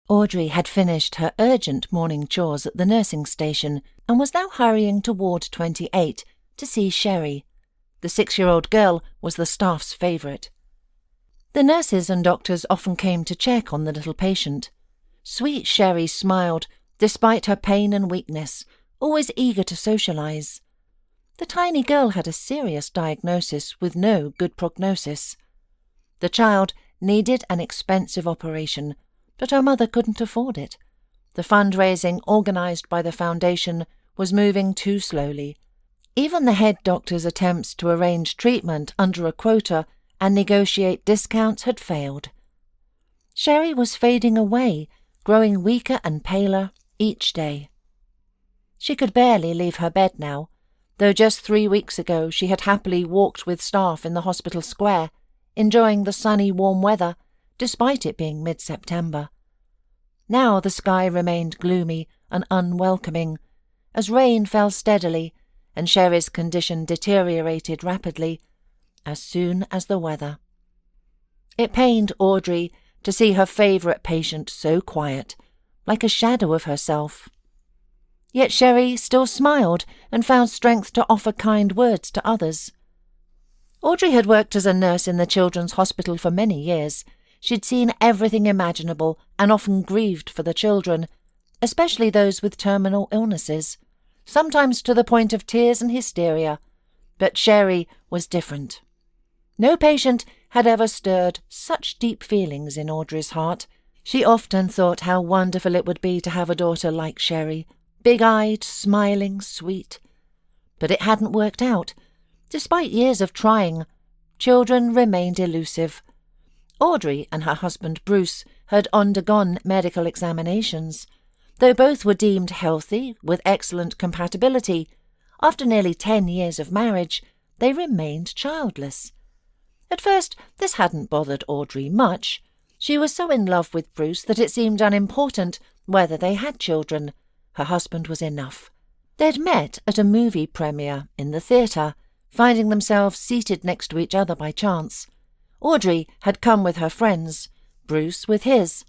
Audrey had finished her urgent morning chores at the nursing station and was now hurrying to Ward 28 to see Sherry. The 6-year-old girl was the staff's favourite. The nurses and doctors often came to check on the little patient. Sweet Sherry smiled, despite her pain and weakness, always eager to socialise. The tiny girl had a serious diagnosis with no good prognosis. The child needed an expensive operation, but her mother couldn't afford it. The fundraising organised by the foundation was moving too slowly. Even the head doctor's attempts to arrange treatment under a quota and negotiate discounts had failed. Sherry was fading away, growing weaker and paler each day. She could barely leave her bed now, though just 3 weeks ago she had happily walked with staff in the hospital square, enjoying the sunny warm weather, despite it being mid-September. Now the sky remained gloomy and unwelcoming, as rain fell steadily and Sherry's condition deteriorated rapidly, as soon as the weather. It pained Audrey to see her favourite patient so quiet, like a shadow of herself. Yet Sherry still smiled and found strength to offer kind words to others. Audrey had worked as a nurse in the children's hospital for many years. She'd seen everything imaginable and often grieved for the children, especially those with terminal illnesses, sometimes to the point of tears and hysteria. But Sherry was different. No patient had ever stirred such deep feelings in Audrey's heart. She often thought how wonderful it would be to have a daughter like Sherry, big-eyed, smiling, sweet. But it hadn't worked out. Despite years of trying, children remained elusive. Audrey and her husband Bruce had undergone medical examinations. Though both were deemed healthy, with excellent compatibility, after nearly 10 years of marriage, they remained childless. At first, this hadn't bothered Audrey much. She was so in love with Bruce that it seemed unimportant whether they had children. Her husband was enough. They'd met at a movie premiere in the theatre, finding themselves seated next to each other by chance. Audrey had come with her friends, Bruce with his.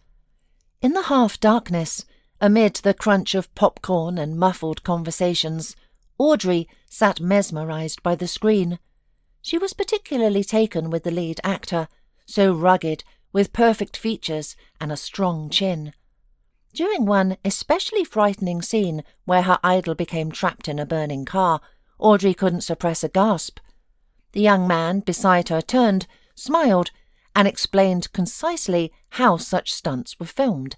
In the half-darkness, amid the crunch of popcorn and muffled conversations, Audrey sat mesmerised by the screen. She was particularly taken with the lead actor, so rugged, with perfect features and a strong chin. During one especially frightening scene where her idol became trapped in a burning car, Audrey couldn't suppress a gasp. The young man beside her turned, smiled, and explained concisely how such stunts were filmed.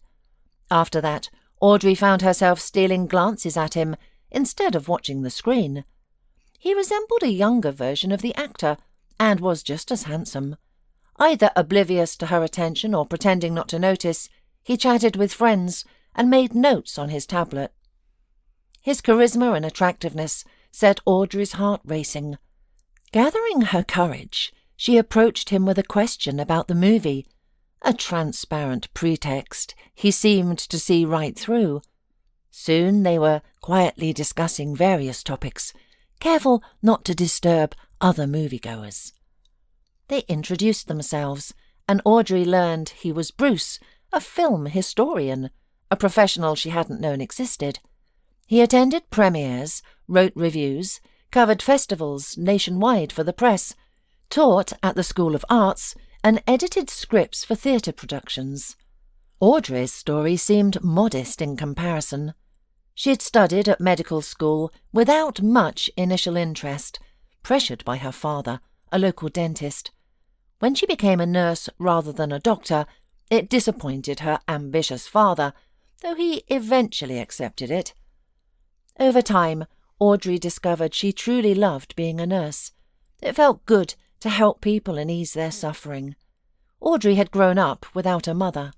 After that, Audrey found herself stealing glances at him instead of watching the screen. He resembled a younger version of the actor, and was just as handsome. Either oblivious to her attention or pretending not to notice, he chatted with friends and made notes on his tablet. His charisma and attractiveness set Audrey's heart racing. Gathering her courage, she approached him with a question about the movie, a transparent pretext he seemed to see right through. Soon they were quietly discussing various topics, careful not to disturb other moviegoers. They introduced themselves, and Audrey learned he was Bruce, a film historian, a professional she hadn't known existed. He attended premieres, wrote reviews, covered festivals nationwide for the press, taught at the School of Arts, and edited scripts for theatre productions. Audrey's story seemed modest in comparison. She had studied at medical school without much initial interest, pressured by her father, a local dentist. When she became a nurse rather than a doctor, it disappointed her ambitious father, though he eventually accepted it. Over time, Audrey discovered she truly loved being a nurse. It felt good to help people and ease their suffering. Audrey had grown up without a mother.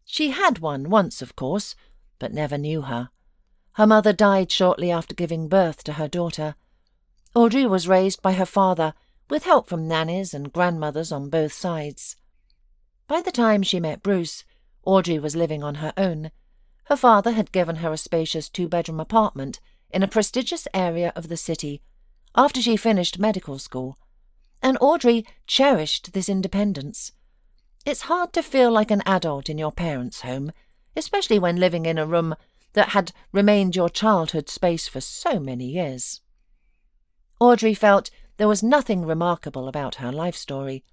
She had one once, of course, but never knew her. Her mother died shortly after giving birth to her daughter. Audrey was raised by her father, with help from nannies and grandmothers on both sides. By the time she met Bruce, Audrey was living on her own. Her father had given her a spacious 2-bedroom apartment in a prestigious area of the city after she finished medical school, and Audrey cherished this independence. It's hard to feel like an adult in your parents' home, especially when living in a room that had remained your childhood space for so many years. Audrey felt there was nothing remarkable about her life story.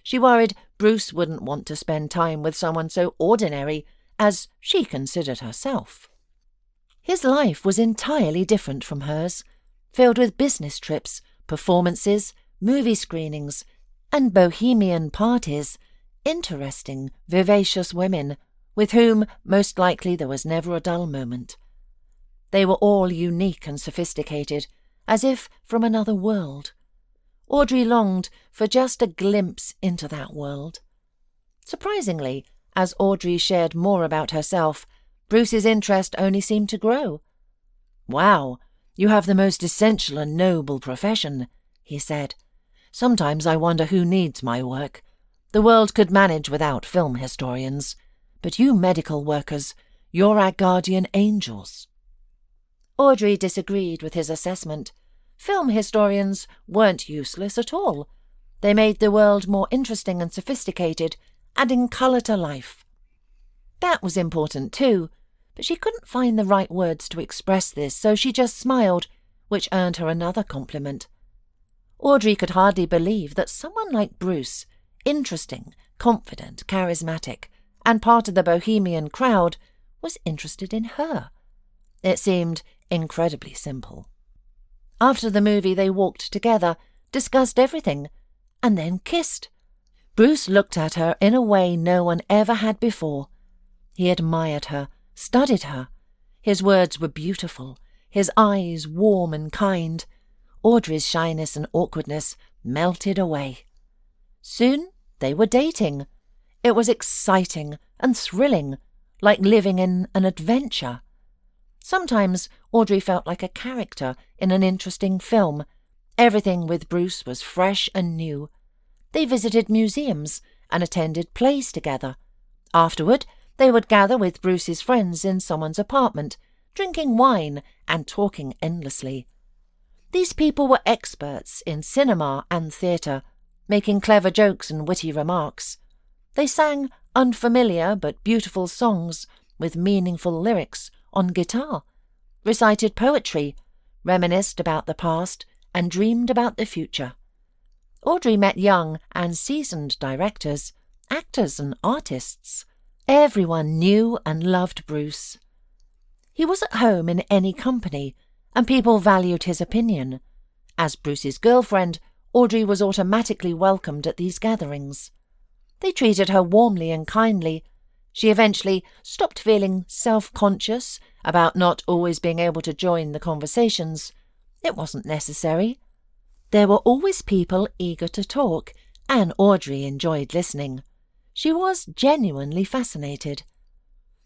She worried Bruce wouldn't want to spend time with someone so ordinary as she considered herself. His life was entirely different from hers, filled with business trips, performances, movie screenings, and bohemian parties, interesting, vivacious women, with whom most likely there was never a dull moment. They were all unique and sophisticated, as if from another world. Audrey longed for just a glimpse into that world. Surprisingly, as Audrey shared more about herself, Bruce's interest only seemed to grow. "Wow, you have the most essential and noble profession," he said. "Sometimes I wonder who needs my work. The world could manage without film historians, but you medical workers, you're our guardian angels." Audrey disagreed with his assessment. Film historians weren't useless at all. They made the world more interesting and sophisticated, adding colour to life. That was important too, but she couldn't find the right words to express this, so she just smiled, which earned her another compliment. Audrey could hardly believe that someone like Bruce, interesting, confident, charismatic, and part of the bohemian crowd, was interested in her. It seemed incredibly simple. After the movie they walked together, discussed everything, and then kissed. Bruce looked at her in a way no one ever had before. He admired her, studied her. His words were beautiful, his eyes warm and kind. Audrey's shyness and awkwardness melted away. Soon they were dating. It was exciting and thrilling, like living in an adventure. Sometimes Audrey felt like a character in an interesting film. Everything with Bruce was fresh and new. They visited museums and attended plays together. Afterward, they would gather with Bruce's friends in someone's apartment, drinking wine and talking endlessly. These people were experts in cinema and theatre, making clever jokes and witty remarks. They sang unfamiliar but beautiful songs with meaningful lyrics on guitar, recited poetry, reminisced about the past, and dreamed about the future. Audrey met young and seasoned directors, actors and artists. Everyone knew and loved Bruce. He was at home in any company, and people valued his opinion. As Bruce's girlfriend, Audrey was automatically welcomed at these gatherings. They treated her warmly and kindly. She eventually stopped feeling self-conscious about not always being able to join the conversations. It wasn't necessary. There were always people eager to talk, and Audrey enjoyed listening. She was genuinely fascinated.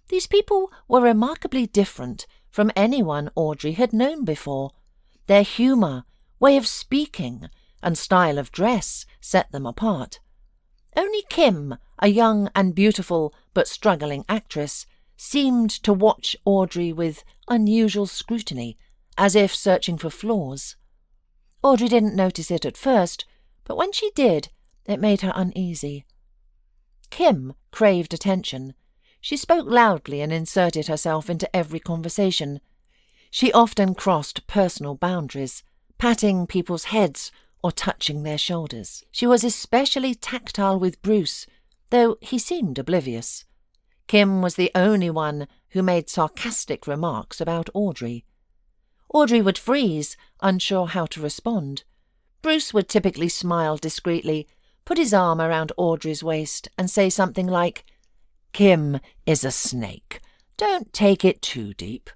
These people were remarkably different from anyone Audrey had known before. Their humour, way of speaking, and style of dress set them apart. Only Kim, a young and beautiful but struggling actress, seemed to watch Audrey with unusual scrutiny, as if searching for flaws. Audrey didn't notice it at first, but when she did, it made her uneasy. Kim craved attention. She spoke loudly and inserted herself into every conversation. She often crossed personal boundaries, patting people's heads or touching their shoulders. She was especially tactile with Bruce, though he seemed oblivious. Kim was the only one who made sarcastic remarks about Audrey. Audrey would freeze, unsure how to respond. Bruce would typically smile discreetly, put his arm around Audrey's waist and say something like, "Kim is a snake. Don't take it too deep."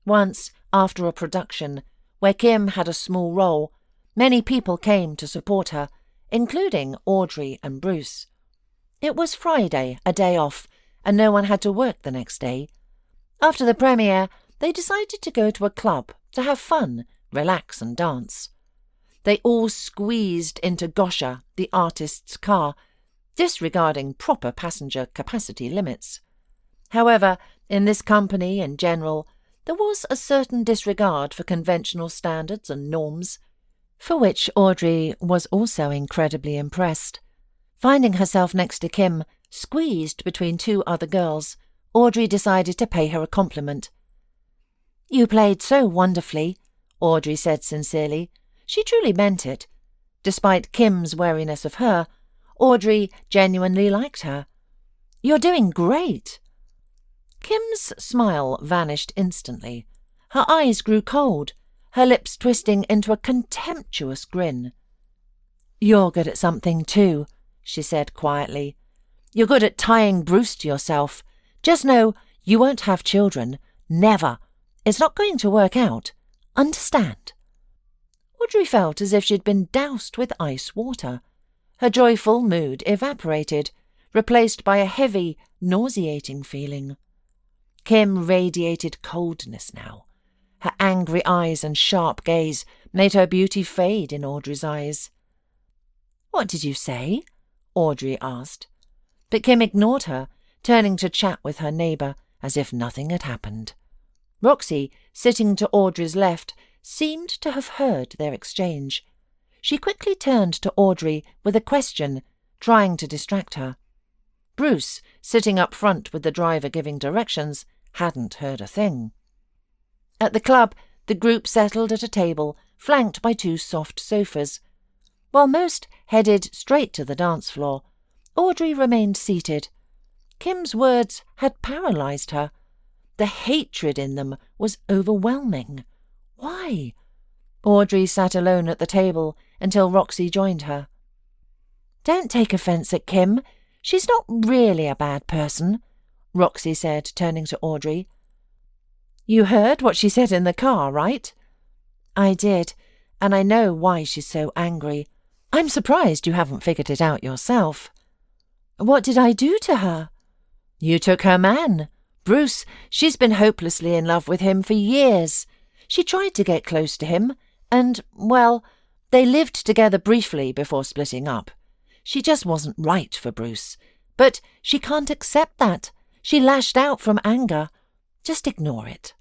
Once, after a production, where Kim had a small role, many people came to support her, including Audrey and Bruce. It was Friday, a day off, and no one had to work the next day. After the premiere, they decided to go to a club to have fun, relax and dance. They all squeezed into Gosha, the artist's car, disregarding proper passenger capacity limits. However, in this company in general, there was a certain disregard for conventional standards and norms, for which Audrey was also incredibly impressed. Finding herself next to Kim, squeezed between two other girls, Audrey decided to pay her a compliment. "You played so wonderfully," Audrey said sincerely. She truly meant it. Despite Kim's wariness of her, Audrey genuinely liked her. "You're doing great." Kim's smile vanished instantly. Her eyes grew cold, her lips twisting into a contemptuous grin. "You're good at something too," she said quietly. "You're good at tying Bruce to yourself. Just know you won't have children. Never. It's not going to work out. Understand?" Audrey felt as if she'd been doused with ice water. Her joyful mood evaporated, replaced by a heavy, nauseating feeling. Kim radiated coldness now. Her angry eyes and sharp gaze made her beauty fade in Audrey's eyes. "What did you say?" Audrey asked. But Kim ignored her, turning to chat with her neighbour as if nothing had happened. Roxy, sitting to Audrey's left, seemed to have heard their exchange. She quickly turned to Audrey with a question, trying to distract her. Bruce, sitting up front with the driver giving directions, hadn't heard a thing. At the club, the group settled at a table, flanked by 2 soft sofas. While most headed straight to the dance floor, Audrey remained seated. Kim's words had paralysed her. The hatred in them was overwhelming. Why? Audrey sat alone at the table until Roxy joined her. "Don't take offence at Kim. She's not really a bad person," Roxy said, turning to Audrey. "You heard what she said in the car, right?" "I did, and I know why she's so angry. I'm surprised you haven't figured it out yourself." "What did I do to her?" "You took her man. Bruce, she's been hopelessly in love with him for years. She tried to get close to him, and, well, they lived together briefly before splitting up. She just wasn't right for Bruce. But she can't accept that. She lashed out from anger. Just ignore it."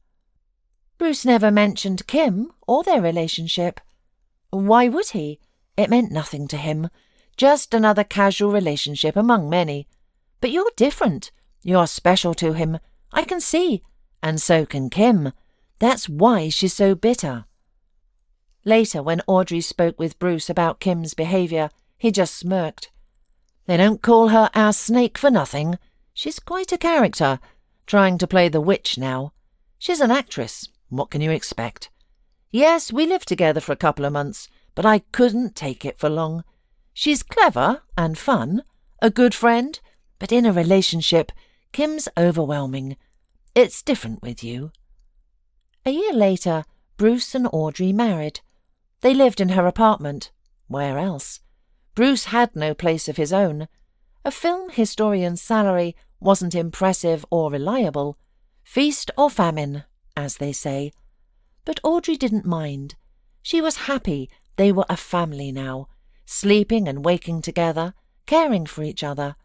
"Bruce never mentioned Kim or their relationship." "Why would he? It meant nothing to him. Just another casual relationship among many. But you're different. You're special to him. I can see. And so can Kim. That's why she's so bitter." Later, when Audrey spoke with Bruce about Kim's behaviour, he just smirked. "They don't call her our snake for nothing. She's quite a character, trying to play the witch now. She's an actress. What can you expect? Yes, we lived together for a couple of months, but I couldn't take it for long. She's clever and fun, a good friend, but in a relationship, Kim's overwhelming. It's different with you." A year later, Bruce and Audrey married. They lived in her apartment. Where else? Bruce had no place of his own. A film historian's salary wasn't impressive or reliable. Feast or famine, as they say. But Audrey didn't mind. She was happy they were a family now, sleeping and waking together, caring for each other.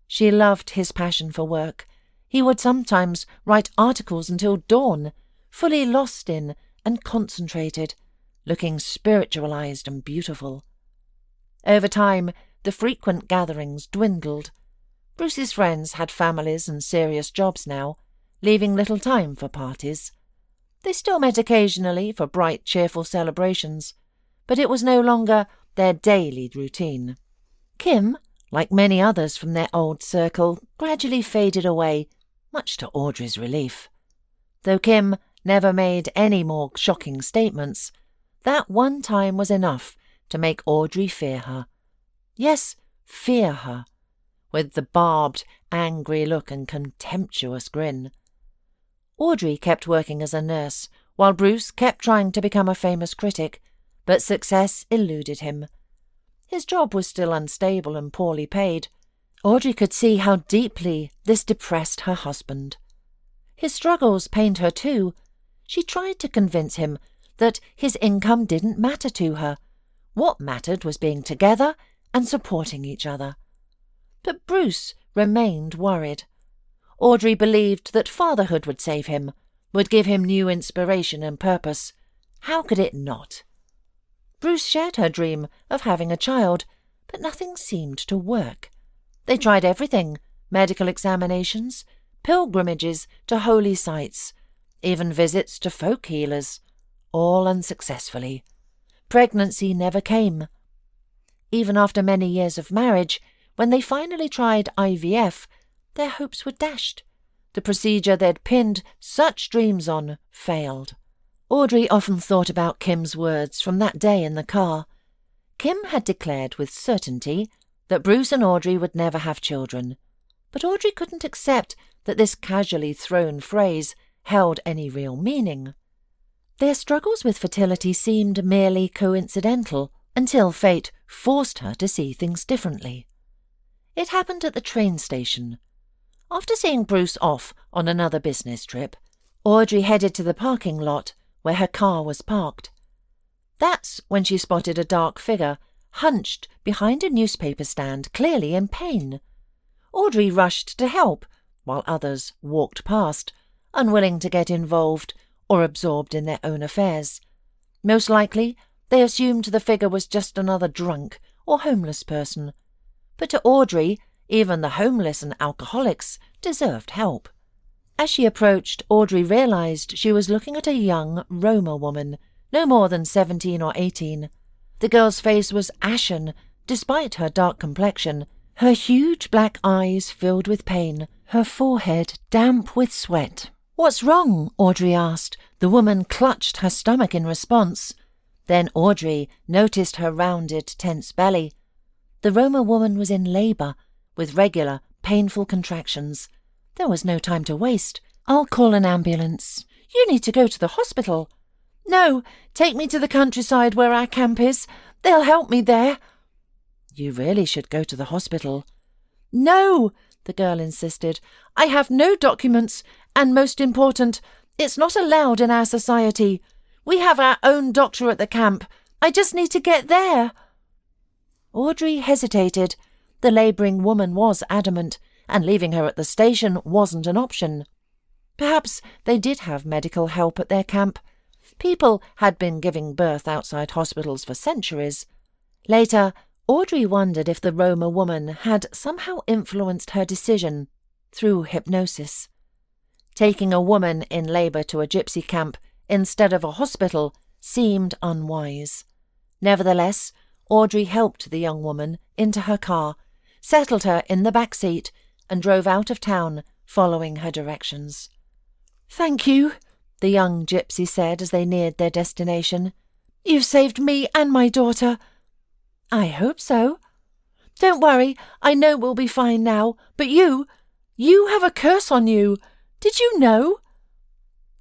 She loved his passion for work. He would sometimes write articles until dawn, fully lost in and concentrated, looking spiritualized and beautiful. Over time, the frequent gatherings dwindled. Bruce's friends had families and serious jobs now, leaving little time for parties. They still met occasionally for bright, cheerful celebrations, but it was no longer their daily routine. Kim, like many others from their old circle, gradually faded away, much to Audrey's relief. Though Kim never made any more shocking statements, that one time was enough to make Audrey fear her. Yes, fear her, with the barbed, angry look and contemptuous grin. Audrey kept working as a nurse, while Bruce kept trying to become a famous critic, but success eluded him. His job was still unstable and poorly paid. Audrey could see how deeply this depressed her husband. His struggles pained her too. She tried to convince him that his income didn't matter to her. What mattered was being together and supporting each other. But Bruce remained worried. Audrey believed that fatherhood would save him, would give him new inspiration and purpose. How could it not? Bruce shared her dream of having a child, but nothing seemed to work. They tried everything: medical examinations, pilgrimages to holy sites, even visits to folk healers, all unsuccessfully. Pregnancy never came. Even after many years of marriage, when they finally tried IVF, their hopes were dashed. The procedure they'd pinned such dreams on failed. Audrey often thought about Kim's words from that day in the car. Kim had declared with certainty that Bruce and Audrey would never have children, but Audrey couldn't accept that this casually thrown phrase held any real meaning. Their struggles with fertility seemed merely coincidental until fate forced her to see things differently. It happened at the train station. After seeing Bruce off on another business trip, Audrey headed to the parking lot where her car was parked. That's when she spotted a dark figure hunched behind a newspaper stand, clearly in pain. Audrey rushed to help, while others walked past, unwilling to get involved or absorbed in their own affairs. Most likely, they assumed the figure was just another drunk or homeless person. But to Audrey, even the homeless and alcoholics deserved help. As she approached, Audrey realized she was looking at a young Roma woman, no more than 17 or 18. The girl's face was ashen, despite her dark complexion, her huge black eyes filled with pain, her forehead damp with sweat. "What's wrong?" Audrey asked. The woman clutched her stomach in response. Then Audrey noticed her rounded, tense belly. The Roma woman was in labour, with regular, painful contractions. There was no time to waste. "I'll call an ambulance." "You need to go to the hospital." "No, take me to the countryside where our camp is. They'll help me there." "You really should go to the hospital." "No," the girl insisted. "I have no documents, and most important, it's not allowed in our society. We have our own doctor at the camp. I just need to get there." Audrey hesitated. The labouring woman was adamant, and leaving her at the station wasn't an option. Perhaps they did have medical help at their camp. People had been giving birth outside hospitals for centuries. Later, Audrey wondered if the Roma woman had somehow influenced her decision through hypnosis. Taking a woman in labour to a gypsy camp instead of a hospital seemed unwise. Nevertheless, Audrey helped the young woman into her car, settled her in the back seat, and drove out of town, following her directions. "Thank you," the young gypsy said as they neared their destination. "You've saved me and my daughter." "I hope so." "Don't worry, I know we'll be fine now, but you have a curse on you. Did you know?"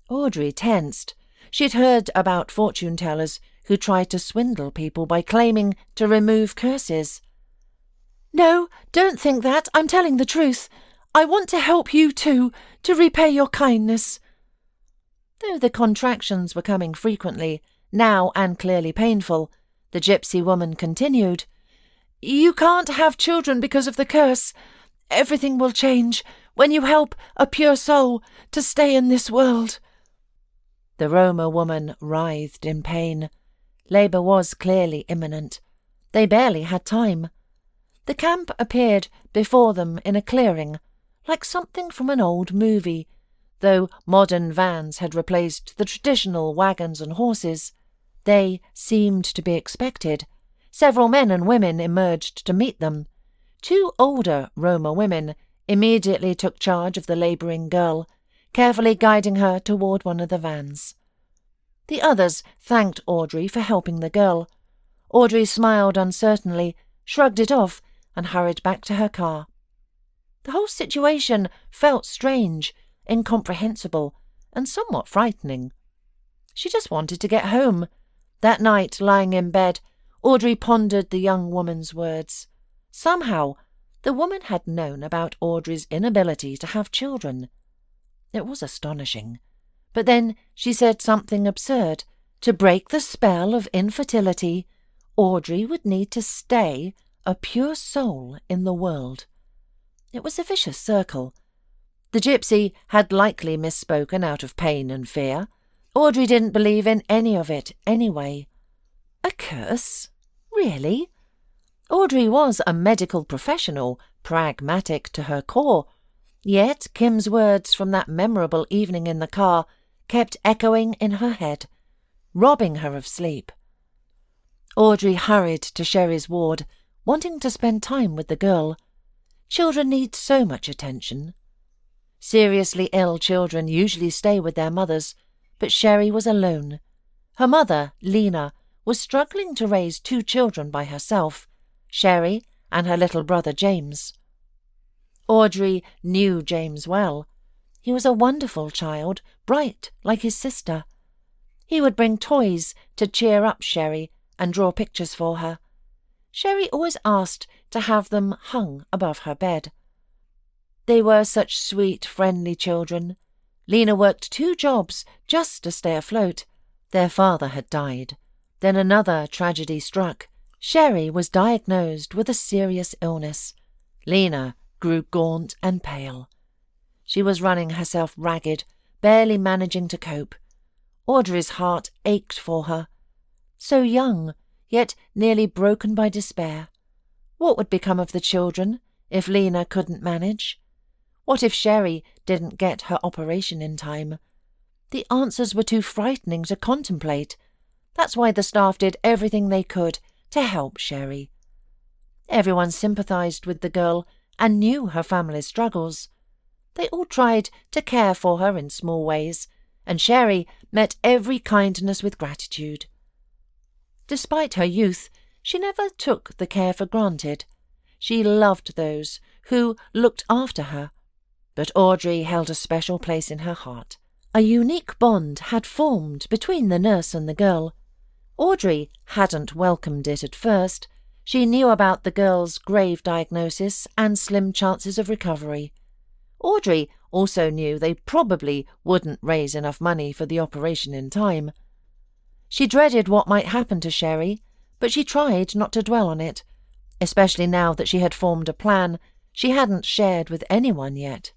Audrey tensed. She'd heard about fortune-tellers who tried to swindle people by claiming to remove curses. "No, don't think that. I'm telling the truth. I want to help you too, to repay your kindness." Though the contractions were coming frequently, now and clearly painful, the gypsy woman continued. "You can't have children because of the curse. Everything will change when you help a pure soul to stay in this world." The Roma woman writhed in pain. Labour was clearly imminent. They barely had time. The camp appeared before them in a clearing, like something from an old movie, though modern vans had replaced the traditional wagons and horses. They seemed to be expected. Several men and women emerged to meet them. Two older Roma women immediately took charge of the labouring girl, carefully guiding her toward one of the vans. The others thanked Audrey for helping the girl. Audrey smiled uncertainly, shrugged it off, and hurried back to her car. The whole situation felt strange, incomprehensible, and somewhat frightening. She just wanted to get home. That night, lying in bed, Audrey pondered the young woman's words. Somehow, the woman had known about Audrey's inability to have children. It was astonishing. But then she said something absurd. To break the spell of infertility, Audrey would need to stay a pure soul in the world. It was a vicious circle. The gypsy had likely misspoken out of pain and fear. Audrey didn't believe in any of it anyway. A curse? Really? Audrey was a medical professional, pragmatic to her core. Yet Kim's words from that memorable evening in the car kept echoing in her head, robbing her of sleep. Audrey hurried to Sherry's ward, wanting to spend time with the girl. Children need so much attention. Seriously ill children usually stay with their mothers, but Sherry was alone. Her mother, Lena, was struggling to raise 2 children by herself, Sherry and her little brother James. Audrey knew James well. He was a wonderful child, bright like his sister. He would bring toys to cheer up Sherry and draw pictures for her. Sherry always asked to have them hung above her bed. They were such sweet, friendly children. Lena worked 2 jobs just to stay afloat. Their father had died. Then another tragedy struck. Sherry was diagnosed with a serious illness. Lena grew gaunt and pale. She was running herself ragged, barely managing to cope. Audrey's heart ached for her. So young, yet nearly broken by despair. What would become of the children if Lena couldn't manage? What if Sherry didn't get her operation in time? The answers were too frightening to contemplate. That's why the staff did everything they could to help Sherry. Everyone sympathized with the girl and knew her family's struggles. They all tried to care for her in small ways, and Sherry met every kindness with gratitude. Despite her youth, she never took the care for granted. She loved those who looked after her. But Audrey held a special place in her heart. A unique bond had formed between the nurse and the girl. Audrey hadn't welcomed it at first. She knew about the girl's grave diagnosis and slim chances of recovery. Audrey also knew they probably wouldn't raise enough money for the operation in time. She dreaded what might happen to Sherry, but she tried not to dwell on it, especially now that she had formed a plan she hadn't shared with anyone yet.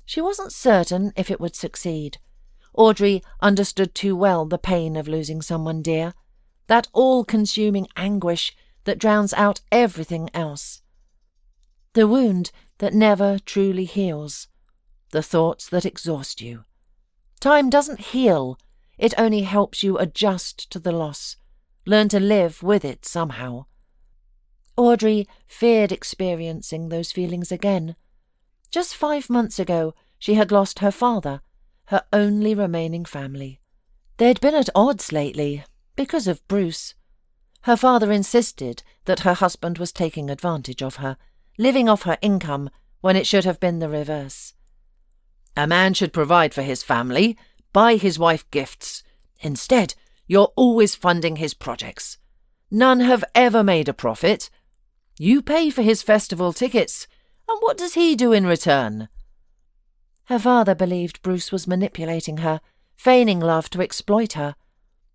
She wasn't certain if it would succeed. Audrey understood too well the pain of losing someone dear, that all-consuming anguish that drowns out everything else. The wound that never truly heals, the thoughts that exhaust you. Time doesn't heal, it only helps you adjust to the loss, learn to live with it somehow. Audrey feared experiencing those feelings again. Just 5 months ago, she had lost her father, her only remaining family. They'd been at odds lately, because of Bruce. Her father insisted that her husband was taking advantage of her, living off her income when it should have been the reverse. A man should provide for his family, buy his wife gifts. Instead, you're always funding his projects. None have ever made a profit. You pay for his festival tickets, and what does he do in return? Her father believed Bruce was manipulating her, feigning love to exploit her.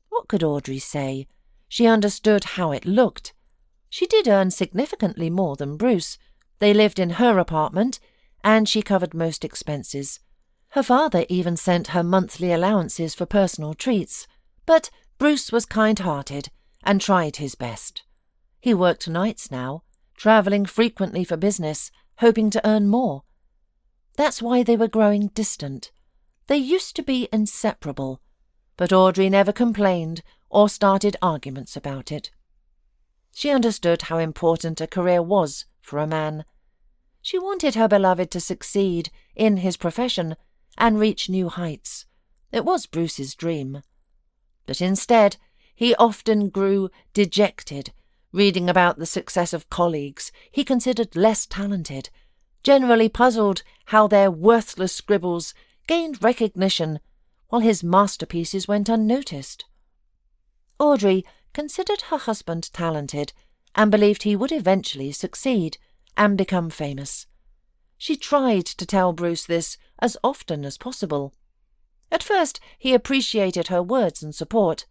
What could Audrey say? She understood how it looked. She did earn significantly more than Bruce. They lived in her apartment, and she covered most expenses. Her father even sent her monthly allowances for personal treats. But Bruce was kind-hearted and tried his best. He worked nights now, travelling frequently for business, hoping to earn more. That's why they were growing distant. They used to be inseparable, but Audrey never complained or started arguments about it. She understood how important a career was for a man. She wanted her beloved to succeed in his profession and reach new heights. It was Bruce's dream. But instead, he often grew dejected, reading about the success of colleagues he considered less talented, generally puzzled how their worthless scribbles gained recognition while his masterpieces went unnoticed. Audrey considered her husband talented and believed he would eventually succeed and become famous. She tried to tell Bruce this as often as possible. At first he appreciated her words and support.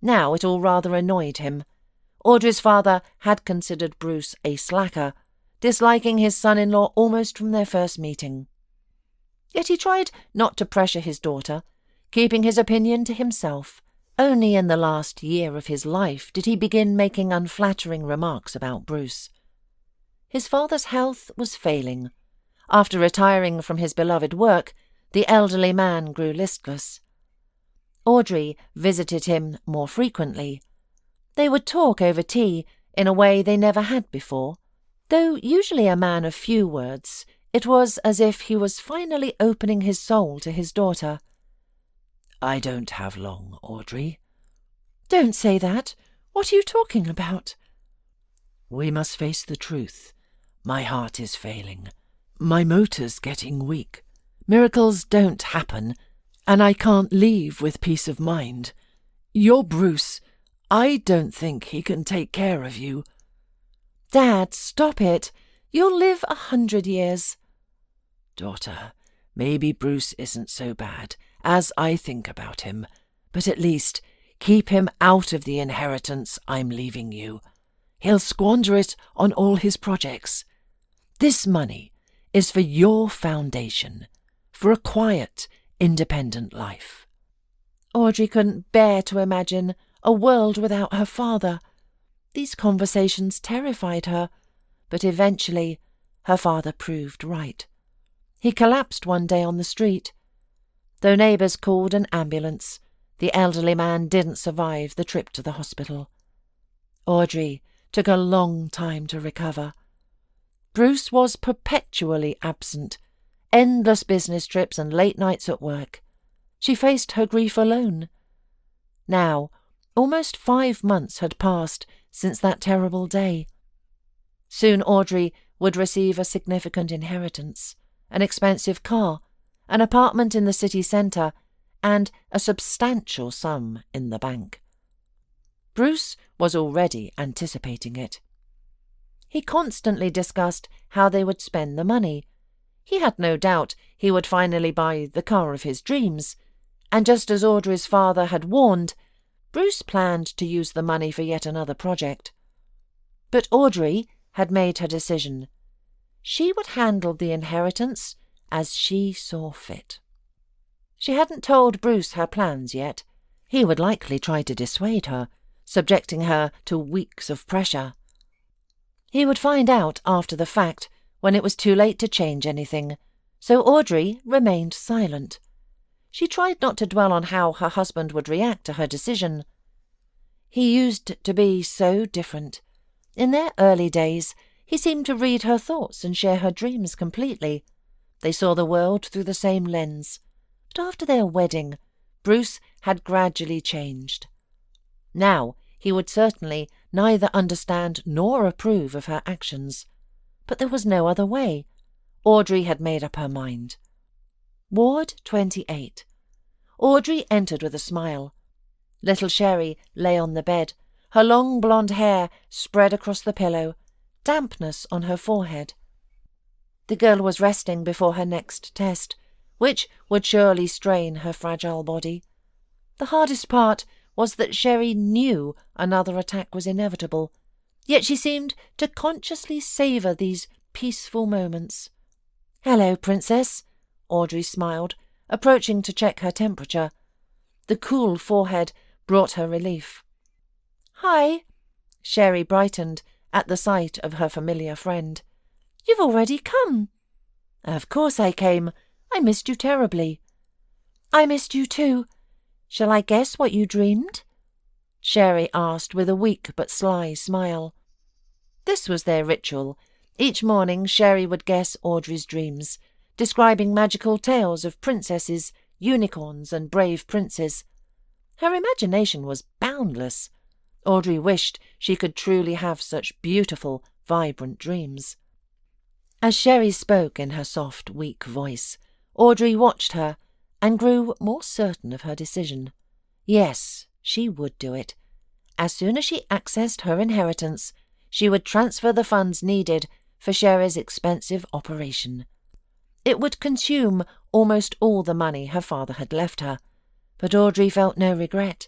Now it all rather annoyed him. Audrey's father had considered Bruce a slacker, disliking his son-in-law almost from their first meeting. Yet he tried not to pressure his daughter, keeping his opinion to himself. Only in the last year of his life did he begin making unflattering remarks about Bruce. His father's health was failing. After retiring from his beloved work, the elderly man grew listless. Audrey visited him more frequently. They would talk over tea in a way they never had before. Though usually a man of few words, it was as if he was finally opening his soul to his daughter. "I don't have long, Audrey." "Don't say that. What are you talking about?" "We must face the truth. My heart is failing. My motor's getting weak. Miracles don't happen, and I can't leave with peace of mind. You're Bruce. I don't think he can take care of you." "Dad, stop it. You'll live 100 years. "Daughter, maybe Bruce isn't so bad as I think about him, but at least keep him out of the inheritance I'm leaving you. He'll squander it on all his projects. This money is for your foundation, for a quiet, independent life." Audrey couldn't bear to imagine a world without her father. These conversations terrified her, but eventually her father proved right. He collapsed one day on the street. Though neighbours called an ambulance, the elderly man didn't survive the trip to the hospital. Audrey took a long time to recover. Bruce was perpetually absent, endless business trips and late nights at work. She faced her grief alone. Now, almost 5 months had passed since that terrible day. Soon Audrey would receive a significant inheritance, an expensive car, an apartment in the city centre, and a substantial sum in the bank. Bruce was already anticipating it. He constantly discussed how they would spend the money. He had no doubt he would finally buy the car of his dreams, and just as Audrey's father had warned, Bruce planned to use the money for yet another project. But Audrey had made her decision. She would handle the inheritance as she saw fit. She hadn't told Bruce her plans yet. He would likely try to dissuade her, subjecting her to weeks of pressure. He would find out after the fact, when it was too late to change anything, so Audrey remained silent. She tried not to dwell on how her husband would react to her decision. He used to be so different. In their early days, he seemed to read her thoughts and share her dreams completely. They saw the world through the same lens. But after their wedding, Bruce had gradually changed. Now he would certainly neither understand nor approve of her actions. But there was no other way. Audrey had made up her mind. Ward 28. Audrey entered with a smile. Little Sherry lay on the bed, her long blonde hair spread across the pillow, dampness on her forehead. The girl was resting before her next test, which would surely strain her fragile body. The hardest part was that Sherry knew another attack was inevitable, yet she seemed to consciously savour these peaceful moments. "Hello, Princess," Audrey smiled, approaching to check her temperature. The cool forehead brought her relief. "Hi." Sherry brightened at the sight of her familiar friend. "You've already come." "Of course I came. I missed you terribly." "I missed you too. Shall I guess what you dreamed?" Sherry asked with a weak but sly smile. This was their ritual. Each morning Sherry would guess Audrey's dreams, describing magical tales of princesses, unicorns, and brave princes. Her imagination was boundless. Audrey wished she could truly have such beautiful, vibrant dreams. As Sherry spoke in her soft, weak voice, Audrey watched her and grew more certain of her decision. Yes, she would do it. As soon as she accessed her inheritance, she would transfer the funds needed for Sherry's expensive operation. It would consume almost all the money her father had left her, but Audrey felt no regret,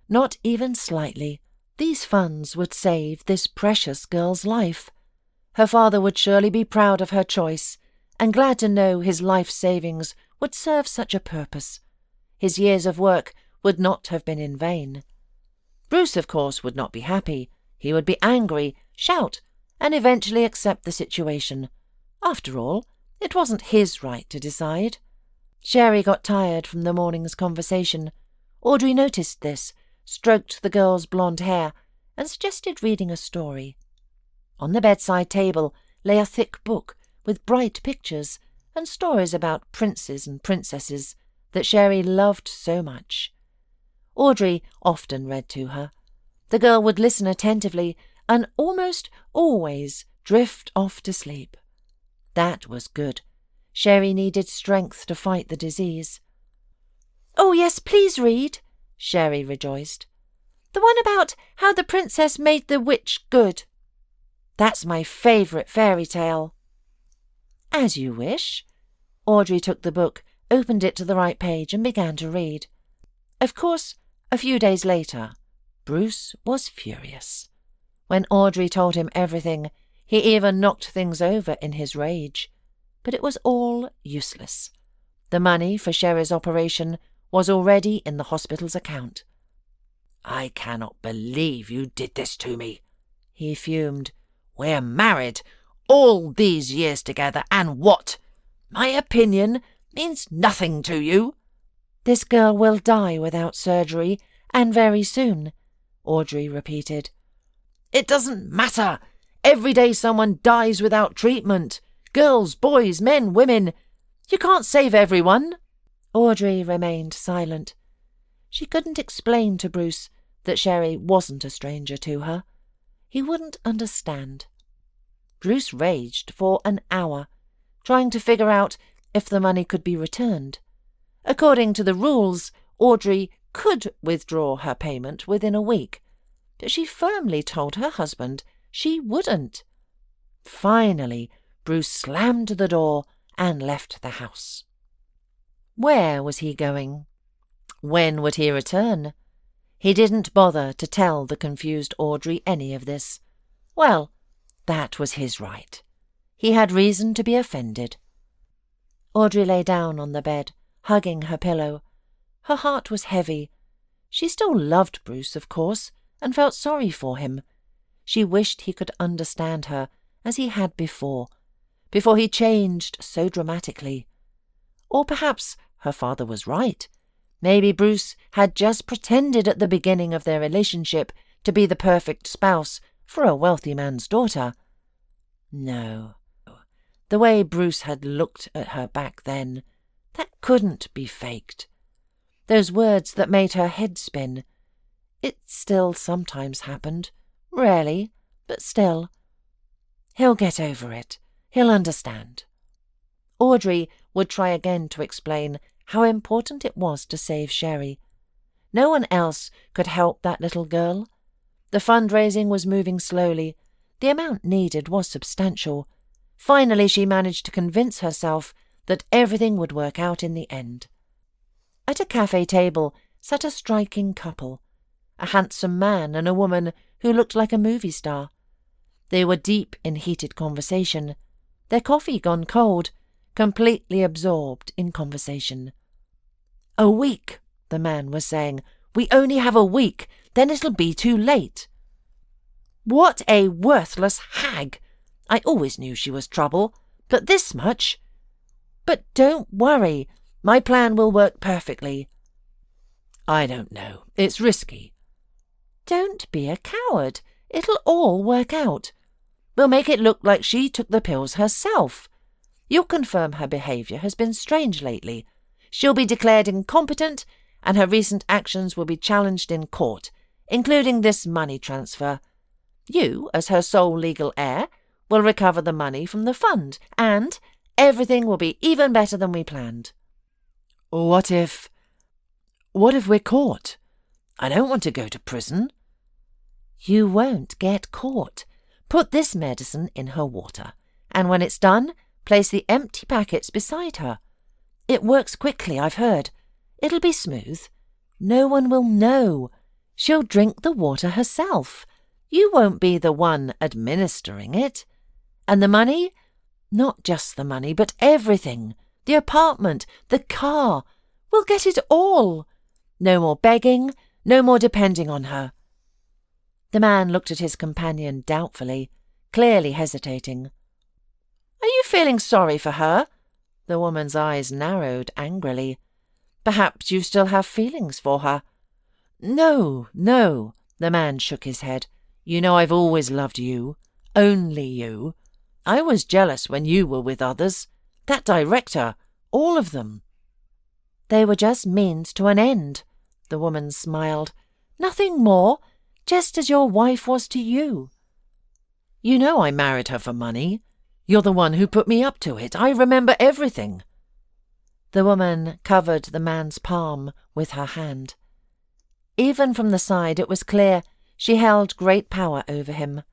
not even slightly. These funds would save this precious girl's life. Her father would surely be proud of her choice, and glad to know his life savings would serve such a purpose. His years of work would not have been in vain. Bruce, of course, would not be happy. He would be angry, shout, and eventually accept the situation. After all, It wasn't his right to decide. Sherry got tired from the morning's conversation. Audrey noticed this, stroked the girl's blonde hair, and suggested reading a story. On the bedside table lay a thick book with bright pictures and stories about princes and princesses that Sherry loved so much. Audrey often read to her. The girl would listen attentively and almost always drift off to sleep. That was good. Sherry needed strength to fight the disease. "Oh, yes, please read," Sherry rejoiced. "The one about how the princess made the witch good. That's my favourite fairy tale." "As you wish." Audrey took the book, opened it to the right page, and began to read. Of course, a few days later, Bruce was furious. When Audrey told him everything, he even knocked things over in his rage. But it was all useless. The money for Sherry's operation was already in the hospital's account. "I cannot believe you did this to me," he fumed. "We're married, all these years together, and what? My opinion means nothing to you." "This girl will die without surgery, and very soon," Audrey repeated. "It doesn't matter. Every day someone dies without treatment. Girls, boys, men, women. You can't save everyone." Audrey remained silent. She couldn't explain to Bruce that Sherry wasn't a stranger to her. He wouldn't understand. Bruce raged for an hour, trying to figure out if the money could be returned. According to the rules, Audrey could withdraw her payment within a week, but she firmly told her husband she wouldn't. Finally, Bruce slammed the door and left the house. Where was he going? When would he return? He didn't bother to tell the confused Audrey any of this. Well, that was his right. He had reason to be offended. Audrey lay down on the bed, hugging her pillow. Her heart was heavy. She still loved Bruce, of course, and felt sorry for him. She wished he could understand her as he had before he changed so dramatically. Or perhaps her father was right. Maybe Bruce had just pretended at the beginning of their relationship to be the perfect spouse for a wealthy man's daughter. No. The way Bruce had looked at her back then, that couldn't be faked. Those words that made her head spin. It still sometimes happened. Rarely, but still. He'll get over it. He'll understand. Audrey would try again to explain how important it was to save Sherry. No one else could help that little girl. The fundraising was moving slowly. The amount needed was substantial. Finally, she managed to convince herself that everything would work out in the end. At a cafe table sat a striking couple, a handsome man and a woman who looked like a movie star. They were deep in heated conversation, their coffee gone cold, completely absorbed in conversation. "A week," the man was saying. "We only have a week, then it'll be too late." "What a worthless hag! I always knew she was trouble, but this much. But don't worry, my plan will work perfectly." "I don't know. It's risky." "Don't be a coward. It'll all work out. We'll make it look like she took the pills herself. You'll confirm her behaviour has been strange lately. She'll be declared incompetent, and her recent actions will be challenged in court, including this money transfer. You, as her sole legal heir, will recover the money from the fund, and everything will be even better than we planned." What if we're caught? I don't want to go to prison." "You won't get caught. Put this medicine in her water, and when it's done, place the empty packets beside her. It works quickly, I've heard. It'll be smooth. No one will know. She'll drink the water herself. You won't be the one administering it. And the money? Not just the money, but everything. The apartment, the car. We'll get it all. No more begging, no more depending on her." The man looked at his companion doubtfully, clearly hesitating. Are you feeling sorry for her?" The woman's eyes narrowed angrily. "Perhaps you still have feelings for her." "No, no," the man shook his head. "You know I've always loved you. Only you. I was jealous when you were with others. That director, all of them." "They were just means to an end," the woman smiled. "Nothing more, just as your wife was to you." "You know I married her for money. You're the one who put me up to it. I remember everything." The woman covered the man's palm with her hand. Even from the side it was clear she held great power over him.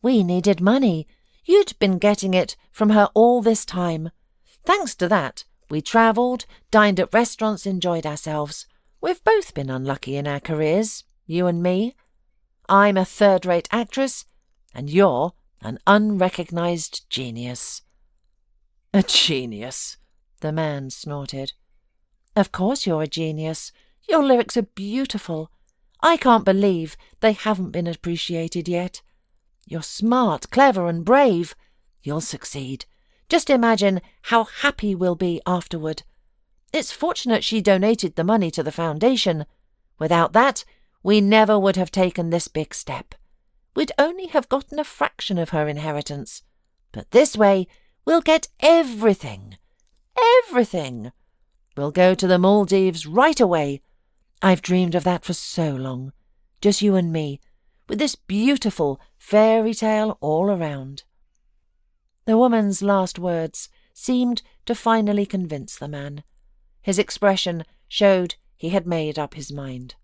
"We needed money. You'd been getting it from her all this time. Thanks to that, we travelled, dined at restaurants, enjoyed ourselves. We've both been unlucky in our careers, you and me. I'm a third-rate actress, and you're an unrecognised genius." "A genius?" the man snorted. "Of course you're a genius. Your lyrics are beautiful. I can't believe they haven't been appreciated yet. You're smart, clever and brave. You'll succeed. Just imagine how happy we'll be afterward. It's fortunate she donated the money to the foundation. Without that, we never would have taken this big step. We'd only have gotten a fraction of her inheritance. But this way, we'll get everything. Everything. We'll go to the Maldives right away. I've dreamed of that for so long. Just you and me, with this beautiful fairy tale all around." The woman's last words seemed to finally convince the man. His expression showed he had made up his mind.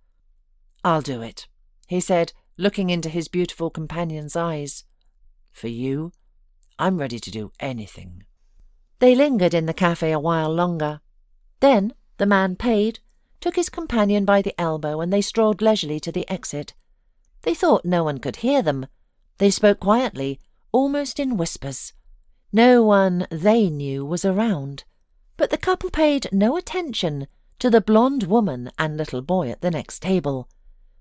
"I'll do it," he said, looking into his beautiful companion's eyes. "For you, I'm ready to do anything." They lingered in the cafe a while longer. Then the man paid, took his companion by the elbow, and they strolled leisurely to the exit. They thought no one could hear them. They spoke quietly, almost in whispers. No one they knew was around. But the couple paid no attention to the blonde woman and little boy at the next table.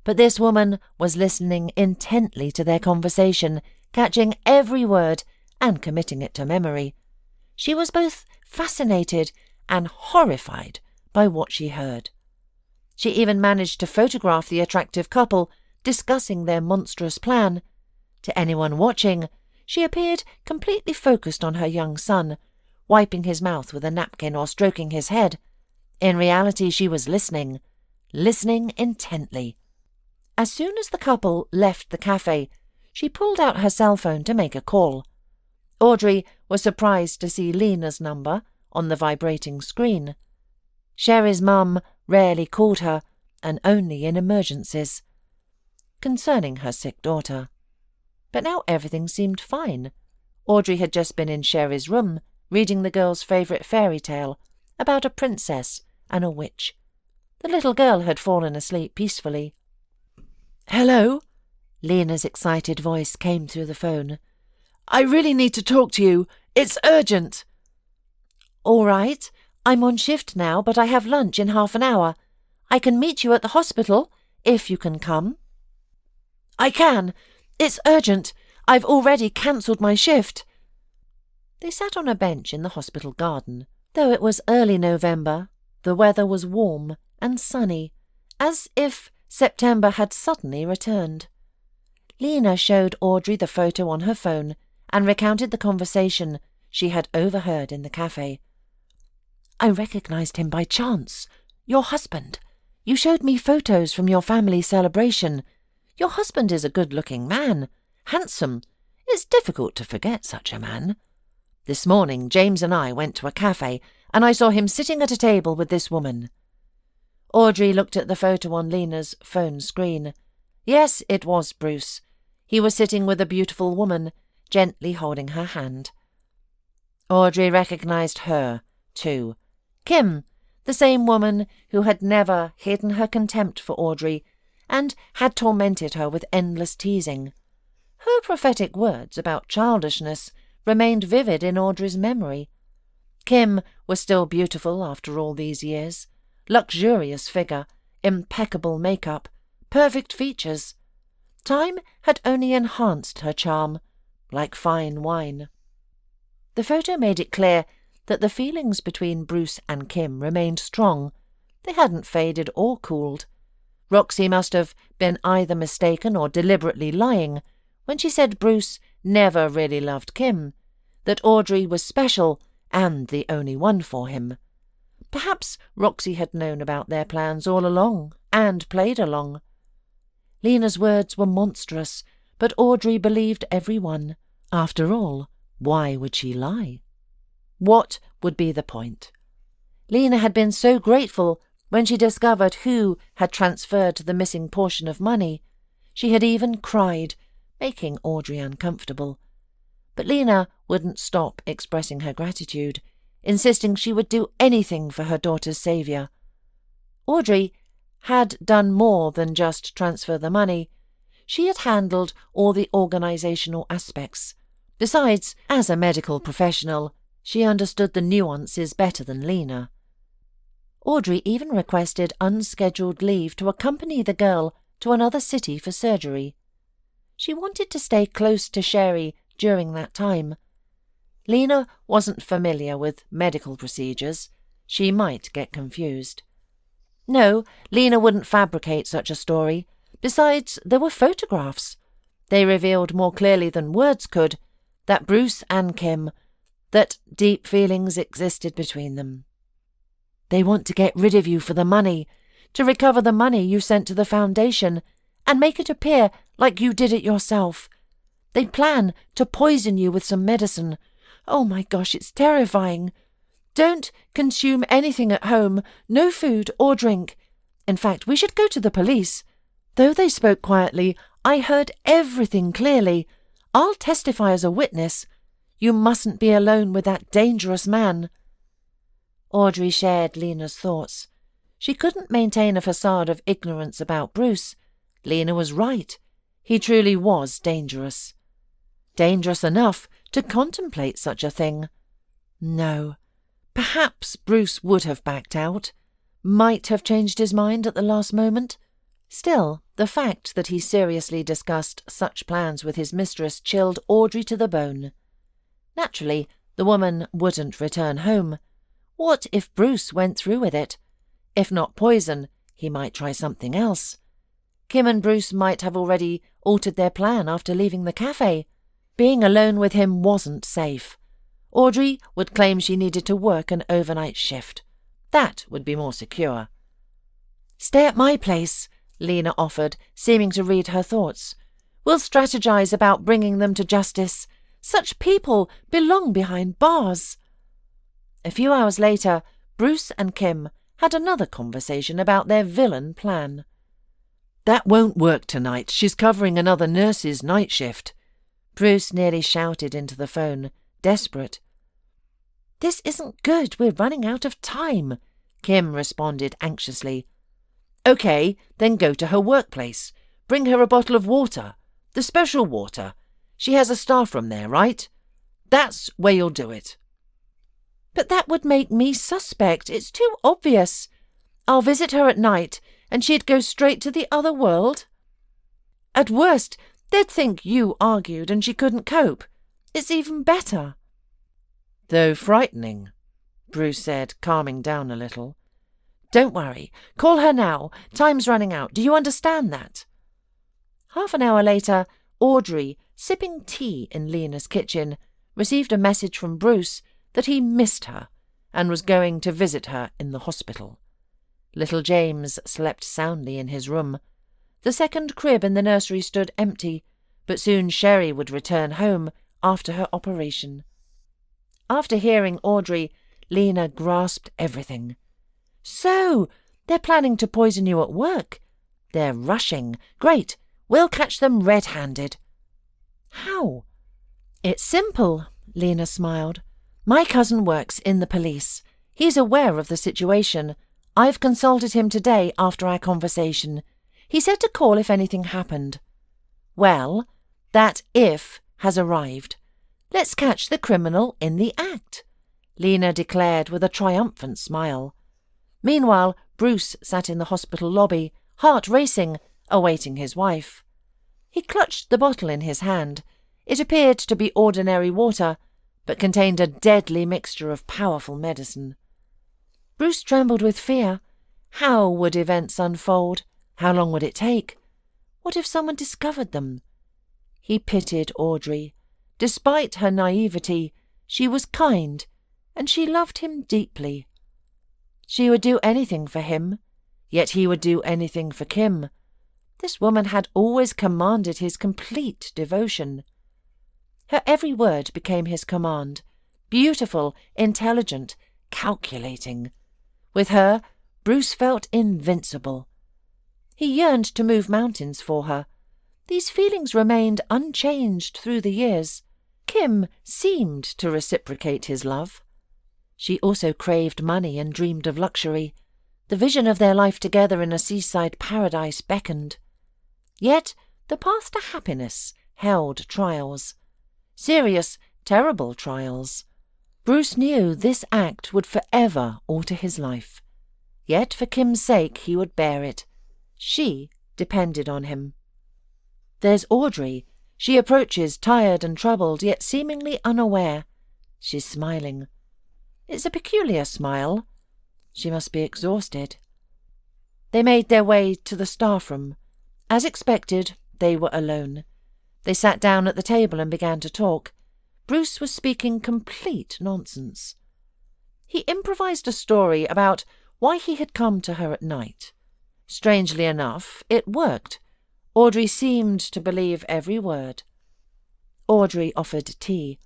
But this woman was listening intently to their conversation, catching every word and committing it to memory. She was both fascinated and horrified by what she heard. She even managed to photograph the attractive couple discussing their monstrous plan. To anyone watching, she appeared completely focused on her young son, wiping his mouth with a napkin or stroking his head. In reality, she was listening intently. As soon as the couple left the cafe, she pulled out her cell phone to make a call. Audrey was surprised to see Lena's number on the vibrating screen. Sherry's mum rarely called her, and only in emergencies, concerning her sick daughter. But now everything seemed fine. Audrey had just been in Sherry's room, reading the girl's favourite fairy tale about a princess and a witch. The little girl had fallen asleep peacefully. "Hello?" Lena's excited voice came through the phone. "I really need to talk to you. It's urgent." "All right. I'm on shift now, but I have lunch in half an hour. I can meet you at the hospital, if you can come." "I can. It's urgent. I've already cancelled my shift." They sat on a bench in the hospital garden. Though it was early November, the weather was warm and sunny, as if September had suddenly returned. Lena showed Audrey the photo on her phone and recounted the conversation she had overheard in the cafe. "I recognized him by chance. Your husband. You showed me photos from your family celebration. Your husband is a good-looking man, handsome. It's difficult to forget such a man. This morning James and I went to a cafe, and I saw him sitting at a table with this woman." Audrey looked at the photo on Lena's phone screen. Yes, it was Bruce. He was sitting with a beautiful woman, gently holding her hand. Audrey recognized her, too. Kim, the same woman who had never hidden her contempt for Audrey and had tormented her with endless teasing. Her prophetic words about childishness remained vivid in Audrey's memory. Kim was still beautiful after all these years. Luxurious figure, impeccable makeup, perfect features. Time had only enhanced her charm, like fine wine. The photo made it clear that the feelings between Bruce and Kim remained strong. They hadn't faded or cooled. Roxy must have been either mistaken or deliberately lying when she said Bruce never really loved Kim, that Audrey was special and the only one for him. Perhaps Roxy had known about their plans all along and played along. Lena's words were monstrous, but Audrey believed every one. After all, why would she lie? What would be the point? Lena had been so grateful when she discovered who had transferred the missing portion of money. She had even cried, making Audrey uncomfortable. But Lena wouldn't stop expressing her gratitude, insisting she would do anything for her daughter's saviour. Audrey had done more than just transfer the money. She had handled all the organisational aspects. Besides, as a medical professional, she understood the nuances better than Lena. Audrey even requested unscheduled leave to accompany the girl to another city for surgery. She wanted to stay close to Sherry during that time. Lena wasn't familiar with medical procedures. She might get confused. No, Lena wouldn't fabricate such a story. Besides, there were photographs. They revealed more clearly than words could that Bruce and Kim, that deep feelings existed between them. They want to get rid of you for the money, to recover the money you sent to the foundation, and make it appear like you did it yourself. They plan to poison you with some medicine. Oh my gosh, it's terrifying. Don't consume anything at home, no food or drink. In fact, we should go to the police. Though they spoke quietly, I heard everything clearly. I'll testify as a witness. You mustn't be alone with that dangerous man. Audrey shared Lena's thoughts. She couldn't maintain a facade of ignorance about Bruce. Lena was right. He truly was dangerous. Dangerous enough to contemplate such a thing. No. Perhaps Bruce would have backed out, might have changed his mind at the last moment. Still, the fact that he seriously discussed such plans with his mistress chilled Audrey to the bone. Naturally, the woman wouldn't return home. What if Bruce went through with it? If not poison, he might try something else. Kim and Bruce might have already altered their plan after leaving the cafe. Being alone with him wasn't safe. Audrey would claim she needed to work an overnight shift. That would be more secure. "Stay at my place," Lena offered, seeming to read her thoughts. "We'll strategize about bringing them to justice. Such people belong behind bars." A few hours later, Bruce and Kim had another conversation about their villain plan. "That won't work tonight. She's covering another nurse's night shift." Bruce nearly shouted into the phone, desperate. "This isn't good. We're running out of time," Kim responded anxiously. "Okay, then go to her workplace. Bring her a bottle of water. The special water. She has a staff room there, right? That's where you'll do it." "But that would make me suspect. It's too obvious. I'll visit her at night, and she'd go straight to the other world. At worst, they'd think you argued and she couldn't cope. It's even better." "Though frightening," Bruce said, calming down a little. "Don't worry. Call her now. Time's running out. Do you understand that?" Half an hour later, Audrey, sipping tea in Lena's kitchen, received a message from Bruce that he missed her and was going to visit her in the hospital. Little James slept soundly in his room. The second crib in the nursery stood empty, but soon Sherry would return home after her operation. After hearing Audrey, Lena grasped everything. "So, they're planning to poison you at work? They're rushing. Great, we'll catch them red-handed." "How?" "It's simple," Lena smiled. "My cousin works in the police. He's aware of the situation. I've consulted him today after our conversation. He said to call if anything happened." "Well, that if has arrived. Let's catch the criminal in the act," Lena declared with a triumphant smile. Meanwhile, Bruce sat in the hospital lobby, heart racing, awaiting his wife. He clutched the bottle in his hand. It appeared to be ordinary water, but contained a deadly mixture of powerful medicine. Bruce trembled with fear. How would events unfold? How long would it take? What if someone discovered them? He pitied Audrey. Despite her naivety, she was kind, and she loved him deeply. She would do anything for him, yet he would do anything for Kim. This woman had always commanded his complete devotion. Her every word became his command, beautiful, intelligent, calculating. With her, Bruce felt invincible. He yearned to move mountains for her. These feelings remained unchanged through the years. Kim seemed to reciprocate his love. She also craved money and dreamed of luxury. The vision of their life together in a seaside paradise beckoned. Yet the path to happiness held trials. Serious, terrible trials. Bruce knew this act would forever alter his life. Yet for Kim's sake he would bear it. She depended on him. There's Audrey. She approaches, tired and troubled, yet seemingly unaware. She's smiling. It's a peculiar smile. She must be exhausted. They made their way to the staff room. As expected, they were alone. They sat down at the table and began to talk. Bruce was speaking complete nonsense. He improvised a story about why he had come to her at night. Strangely enough, it worked. Audrey seemed to believe every word. Audrey offered tea.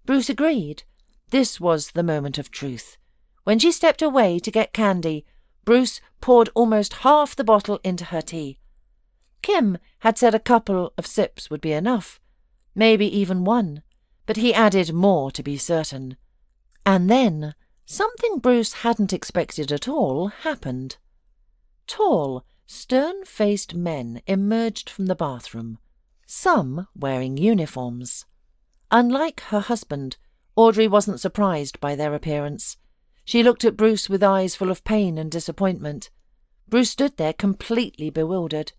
Bruce agreed. This was the moment of truth. When she stepped away to get candy, Bruce poured almost half the bottle into her tea. Kim had said a couple of sips would be enough, maybe even one, but he added more to be certain. And then something Bruce hadn't expected at all happened. Tall, stern-faced men emerged from the bathroom, some wearing uniforms. Unlike her husband, Audrey wasn't surprised by their appearance. She looked at Bruce with eyes full of pain and disappointment. Bruce stood there completely bewildered.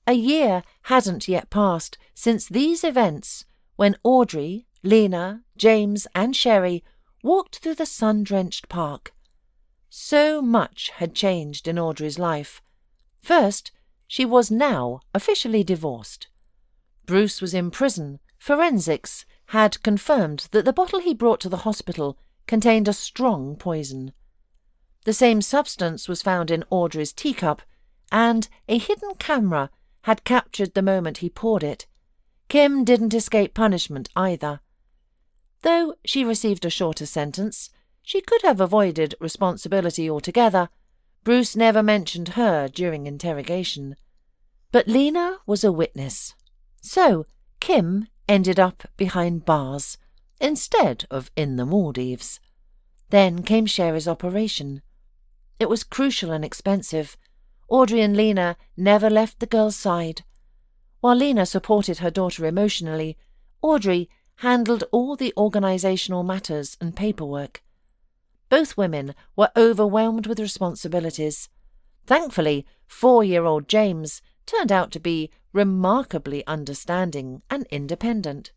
A year hadn't yet passed since these events, when Audrey, Lena, James and Sherry walked through the sun-drenched park. So much had changed in Audrey's life. First, she was now officially divorced. Bruce was in prison. Forensics had confirmed that the bottle he brought to the hospital contained a strong poison. The same substance was found in Audrey's teacup, and a hidden camera had captured the moment he poured it. Kim didn't escape punishment either. Though she received a shorter sentence, she could have avoided responsibility altogether. Bruce never mentioned her during interrogation. But Lena was a witness. So Kim ended up behind bars, instead of in the Maldives. Then came Sherry's operation. It was crucial and expensive. Audrey and Lena never left the girl's side. While Lena supported her daughter emotionally, Audrey handled all the organisational matters and paperwork. Both women were overwhelmed with responsibilities. Thankfully, 4-year-old James turned out to be remarkably understanding and independent.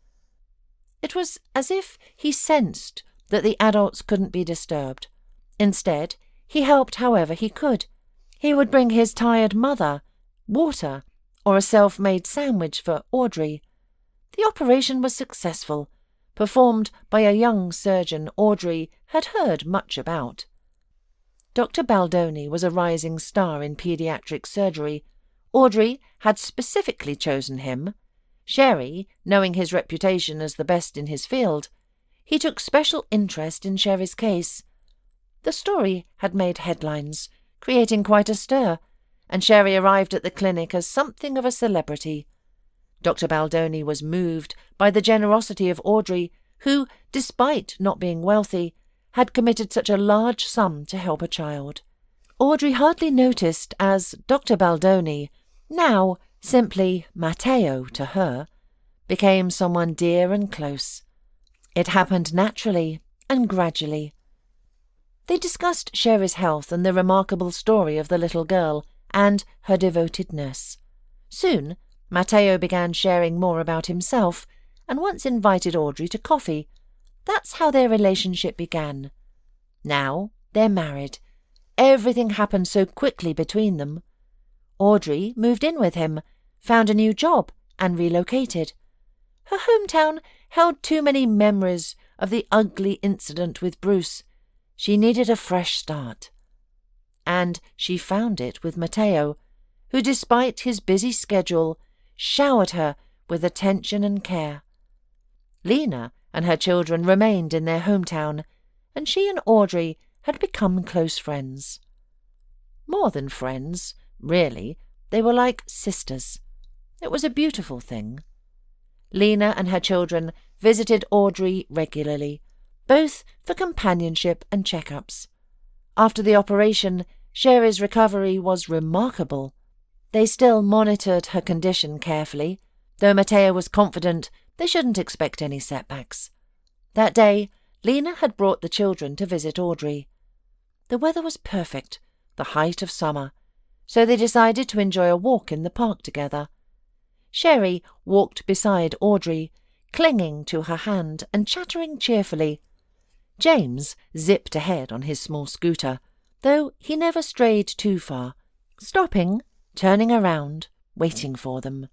It was as if he sensed that the adults couldn't be disturbed. Instead, he helped however he could. He would bring his tired mother water or a self-made sandwich for Audrey. The operation was successful, performed by a young surgeon Audrey had heard much about. Dr. Baldoni was a rising star in paediatric surgery. Audrey had specifically chosen him. Sherry, knowing his reputation as the best in his field, he took special interest in Sherry's case. The story had made headlines, creating quite a stir, and Sherry arrived at the clinic as something of a celebrity. Dr. Baldoni was moved by the generosity of Audrey, who, despite not being wealthy, had committed such a large sum to help a child. Audrey hardly noticed as Dr. Baldoni, now simply Matteo to her, became someone dear and close. It happened naturally and gradually. They discussed Sherry's health and the remarkable story of the little girl and her devoted nurse. Soon, Matteo began sharing more about himself and once invited Audrey to coffee. That's how their relationship began. Now they're married. Everything happened so quickly between them. Audrey moved in with him, found a new job, and relocated. Her hometown held too many memories of the ugly incident with Bruce. She needed a fresh start. And she found it with Matteo, who, despite his busy schedule, showered her with attention and care. Lena and her children remained in their hometown, and she and Audrey had become close friends. More than friends, really, they were like sisters. It was a beautiful thing. Lena and her children visited Audrey regularly, both for companionship and checkups. After the operation, Sherry's recovery was remarkable. They still monitored her condition carefully, though Matteo was confident they shouldn't expect any setbacks. That day, Lena had brought the children to visit Audrey. The weather was perfect, the height of summer, so they decided to enjoy a walk in the park together. Sherry walked beside Audrey, clinging to her hand and chattering cheerfully. James zipped ahead on his small scooter, though he never strayed too far, stopping, turning around, waiting for them.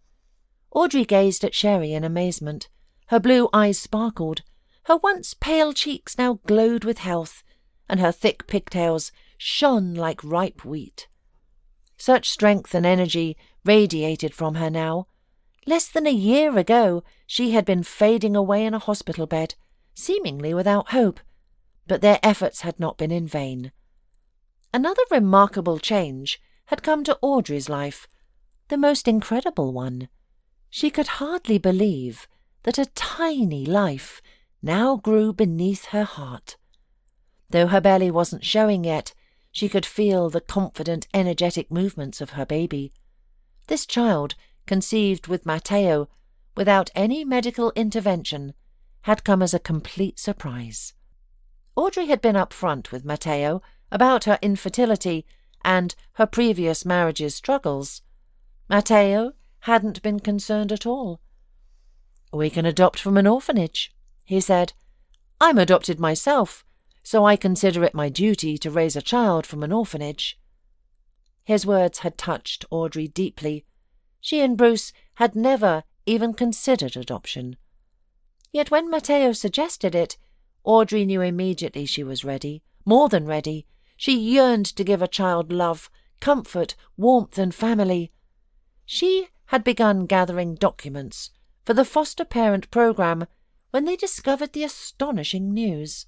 Audrey gazed at Sherry in amazement. Her blue eyes sparkled. Her once pale cheeks now glowed with health, and her thick pigtails shone like ripe wheat. Such strength and energy radiated from her now. Less than a year ago, she had been fading away in a hospital bed, seemingly without hope, but their efforts had not been in vain. Another remarkable change had come to Audrey's life, the most incredible one. She could hardly believe that a tiny life now grew beneath her heart. Though her belly wasn't showing yet, she could feel the confident, energetic movements of her baby. This child, conceived with Matteo, without any medical intervention, had come as a complete surprise. Audrey had been up front with Matteo about her infertility and her previous marriage's struggles. Matteo hadn't been concerned at all. "We can adopt from an orphanage," he said. "I'm adopted myself, so I consider it my duty to raise a child from an orphanage." His words had touched Audrey deeply. She and Bruce had never even considered adoption. Yet when Matteo suggested it, Audrey knew immediately she was ready, more than ready. She yearned to give a child love, comfort, warmth, and family. She had begun gathering documents for the foster parent program when they discovered the astonishing news.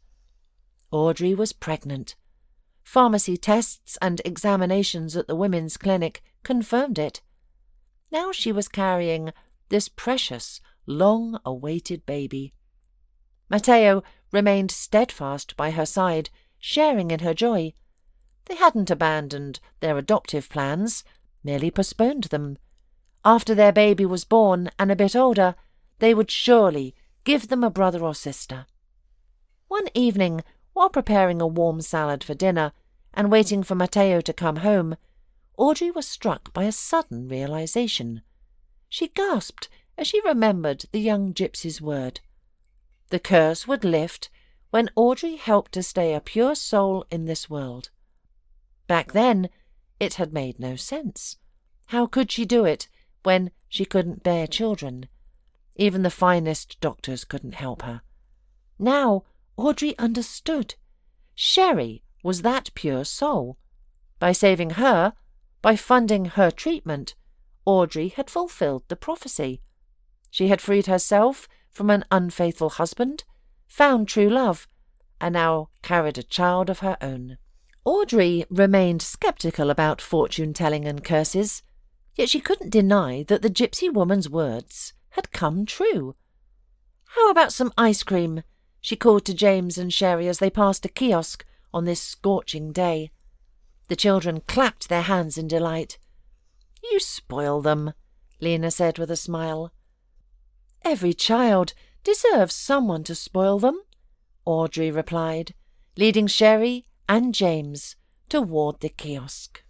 Audrey was pregnant. Pharmacy tests and examinations at the women's clinic confirmed it. Now she was carrying this precious, long-awaited baby. Matteo remained steadfast by her side, sharing in her joy. They hadn't abandoned their adoptive plans, merely postponed them. After their baby was born and a bit older, they would surely give them a brother or sister. One evening, while preparing a warm salad for dinner and waiting for Matteo to come home, Audrey was struck by a sudden realization. She gasped as she remembered the young gypsy's word. The curse would lift when Audrey helped to stay a pure soul in this world. Back then, it had made no sense. How could she do it when she couldn't bear children? Even the finest doctors couldn't help her. Now Audrey understood. Sherry was that pure soul. By saving her, by funding her treatment, Audrey had fulfilled the prophecy. She had freed herself from an unfaithful husband, found true love, and now carried a child of her own. Audrey remained sceptical about fortune-telling and curses, yet she couldn't deny that the gypsy woman's words had come true. "How about some ice cream?" she called to James and Sherry as they passed a kiosk on this scorching day. The children clapped their hands in delight. "You spoil them," Lena said with a smile. "Every child deserves someone to spoil them," Audrey replied, leading Sherry and James toward the kiosk.